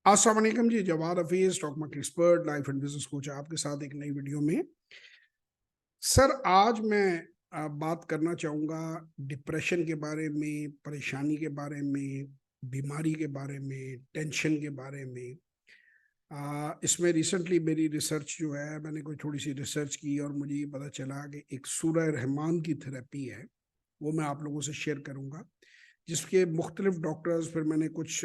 अस्सलाम वालेकुम जी, Jawad Hafeez stock market expert life and business coach आपके साथ एक नई वीडियो में। सर आज मैं बात करना चाहूँगा डिप्रेशन के बारे में, परेशानी के बारे में, बीमारी के बारे में, टेंशन के बारे में। इसमें रिसेंटली मेरी रिसर्च जो है, मैंने कोई थोड़ी सी रिसर्च की और मुझे ये पता चला कि एक सूरह रहमान की थेरेपी है, वो मैं आप लोगों से शेयर करूँगा। जिसके मुख्तलिफ डॉक्टर्स, फिर मैंने कुछ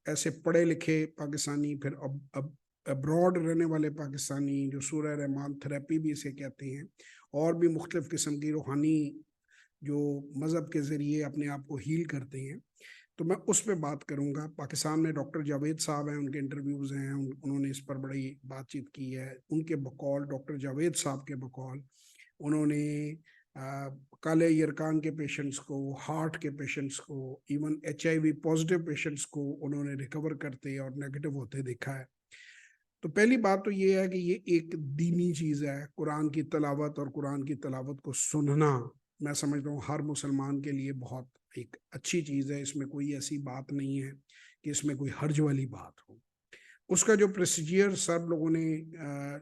ऐसे पढ़े लिखे पाकिस्तानी, फिर अब अब्रॉड रहने वाले पाकिस्तानी जो सूरह रहमान थेरेपी भी इसे कहते हैं, और भी मुख्तलिफ किस्म की रूहानी जो मज़हब के ज़रिए अपने आप को हील करते हैं, तो मैं उस पे बात करूँगा। पाकिस्तान में डॉक्टर जावेद साहब हैं, उनके इंटरव्यूज़ हैं, उन्होंने इस पर बड़ी बातचीत की है। उनके बकौल, डॉक्टर जावेद साहब के बकौल, उन्होंने काले यरकान के पेशेंट्स को, हार्ट के पेशेंट्स को, इवन HIV पॉजिटिव पेशेंट्स को उन्होंने रिकवर करते और नेगेटिव होते देखा है। तो पहली बात तो ये है कि ये एक दीनी चीज़ है, कुरान की तलावत, और कुरान की तलावत को सुनना मैं समझता हूँ हर मुसलमान के लिए बहुत एक अच्छी चीज़ है। इसमें कोई ऐसी बात नहीं है कि इसमें कोई हर्ज वाली बात हो। उसका जो प्रोसीजर सब लोगों ने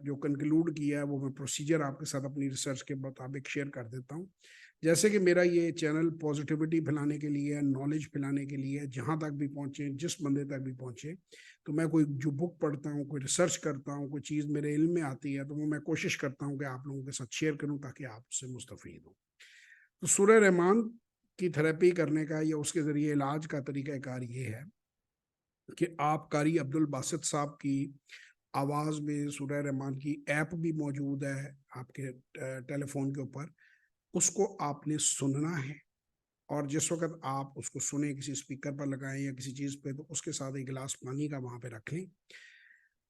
जो कंक्लूड किया है, वो मैं प्रोसीजर आपके साथ अपनी रिसर्च के मुताबिक शेयर कर देता हूँ। जैसे कि मेरा ये चैनल पॉजिटिविटी फैलाने के लिए है, नॉलेज फैलाने के लिए है, जहाँ तक भी पहुँचे, जिस बंदे तक भी पहुँचे। तो मैं कोई जो बुक पढ़ता हूँ, कोई रिसर्च करता हूँ, कोई चीज़ मेरे इल्म में आती है, तो वो मैं कोशिश करता हूँ कि आप लोगों के साथ शेयर करूँ ताकि आप उससे मुस्तफ़ीद हो। तो सूरह रहमान की थेरेपी करने का या उसके ज़रिए इलाज का तरीक़ाकार ये है कि आप कारी अब्दुल बासित साहब की आवाज़ में सूरह रहमान की ऐप भी मौजूद है आपके टेलीफोन के ऊपर, उसको आपने सुनना है। और जिस वक़्त आप उसको सुने, किसी स्पीकर पर लगाएँ या किसी चीज़ पे, तो उसके साथ एक गिलास पानी का वहाँ पे रख लें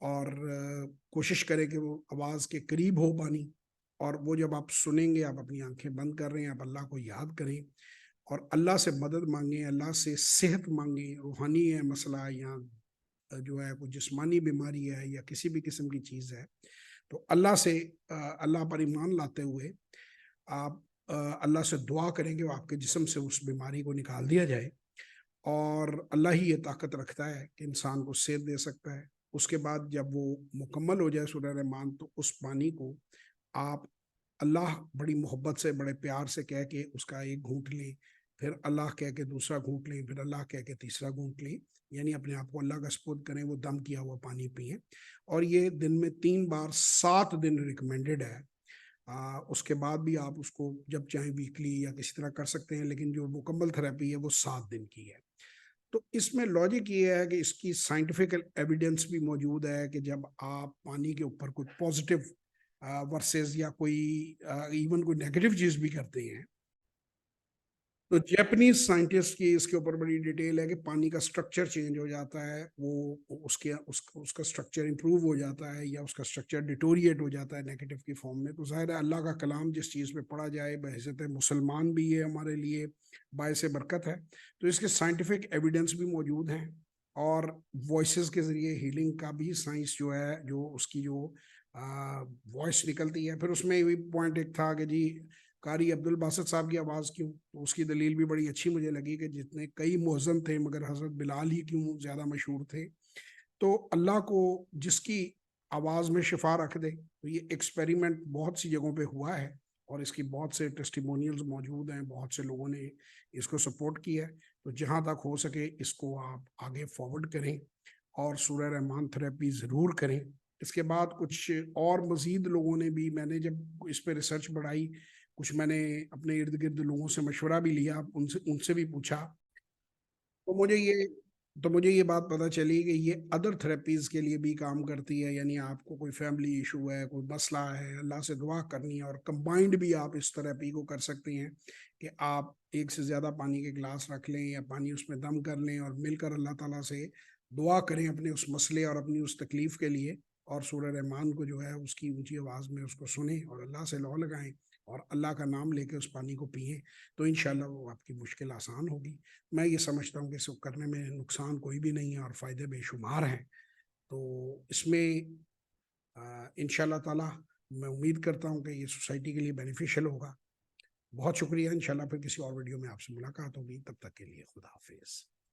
और कोशिश करें कि वो आवाज़ के करीब हो पानी। और वो जब आप सुनेंगे, आप अपनी आँखें बंद कर रहे हैं, आप अल्लाह को याद करें और अल्लाह से मदद माँगें, अल्लाह से सेहत माँगें। रूहानी है मसला या जो है कोई जिस्मानी बीमारी है या किसी भी किस्म की चीज़ है, तो अल्लाह से अल्लाह पर ईमान लाते हुए आप अल्लाह से दुआ करेंगे वो आपके जिस्म से उस बीमारी को निकाल दिया जाए। और अल्लाह ही ये ताकत रखता है कि इंसान को सेहत दे सकता है। उसके बाद जब वो मुकम्मल हो जाए सूरह रहमान, तो उस पानी को आप अल्लाह बड़ी मोहब्बत से, बड़े प्यार से कह के उसका एक घूंट लें, फिर अल्लाह कह के दूसरा घूंट लें, फिर अल्लाह कह के तीसरा घूंट लें। यानी अपने आप को अल्लाह का सपुर्द करें, वो दम किया हुआ पानी पिएं। और ये दिन में 3 बार 7 दिन रिकमेंडेड है। उसके बाद भी आप उसको जब चाहें वीकली या किसी तरह कर सकते हैं, लेकिन जो मुकम्मल थेरेपी है वो 7 दिन की है। तो इसमें लॉजिक ये है कि इसकी साइंटिफिक एविडेंस भी मौजूद है कि जब आप पानी के ऊपर कोई पॉजिटिव वर्सेस या कोई इवन कोई नेगेटिव चीज़ भी करते हैं, तो जैपनीज साइंटिस्ट की इसके ऊपर बड़ी डिटेल है कि पानी का स्ट्रक्चर चेंज हो जाता है, वो उसका स्ट्रक्चर इंप्रूव हो जाता है या उसका स्ट्रक्चर डिटोरिएट हो जाता है नेगेटिव की फॉर्म में। तो ज़ाहिर है अल्लाह का कलाम जिस चीज़ पे पढ़ा जाए, बहैसियत मुसलमान भी ये हमारे लिए बायस बरकत है। तो इसके साइंटिफिक एविडेंस भी मौजूद हैं और वॉइसेस के ज़रिए हीलिंग का भी साइंस जो है, जो उसकी जो वॉइस निकलती है। फिर उसमें भी पॉइंट एक था कि जी कारी अब्दुल बासित साहब की आवाज़ क्यों, तो उसकी दलील भी बड़ी अच्छी मुझे लगी कि जितने कई मुअज़्ज़िन थे मगर हज़रत बिलाल ही क्यों ज़्यादा मशहूर थे। तो अल्लाह को जिसकी आवाज़ में शिफा रख दे, तो ये एक्सपेरिमेंट बहुत सी जगहों पे हुआ है और इसकी बहुत से टेस्टिमोनियल्स मौजूद हैं, बहुत से लोगों ने इसको सपोर्ट किया है। तो जहाँ तक हो सके इसको आप आगे फॉरवर्ड करें और सूरह रहमान थेरेपी ज़रूर करें। इसके बाद कुछ और मज़ीद लोगों ने भी, मैंने जब इस पे रिसर्च बढ़ाई, कुछ मैंने अपने इर्द-गिर्द लोगों से मशवरा भी लिया, उनसे उनसे भी पूछा, तो मुझे ये बात पता चली कि ये अदर थेरेपीज़ के लिए भी काम करती है। यानी आपको कोई फैमिली इशू है, कोई मसला है, अल्लाह से दुआ करनी है, और कंबाइंड भी आप इस थेरेपी को कर सकते हैं कि आप एक से ज़्यादा पानी के गिलास रख लें या पानी उसमें दम कर लें और मिलकर अल्लाह ताला से दुआ करें अपने उस मसले और अपनी उस तकलीफ़ के लिए। और सूरह रहमान को जो है उसकी ऊँची आवाज़ में उसको सुनें और अल्लाह से लौ लगाएँ और अल्लाह का नाम लेके उस पानी को पिएँ, तो इंशाअल्लाह वो आपकी मुश्किल आसान होगी। मैं ये समझता हूँ कि इसको करने में नुकसान कोई भी नहीं है और फ़ायदे बेशुमार हैं। तो इसमें इंशाअल्लाह ताला मैं उम्मीद करता हूँ कि ये सोसाइटी के लिए बेनिफिशियल होगा। बहुत शुक्रिया, इंशाअल्लाह फिर किसी और वीडियो में आपसे मुलाकात होगी, तब तक के लिए खुदा हाफ़िज़।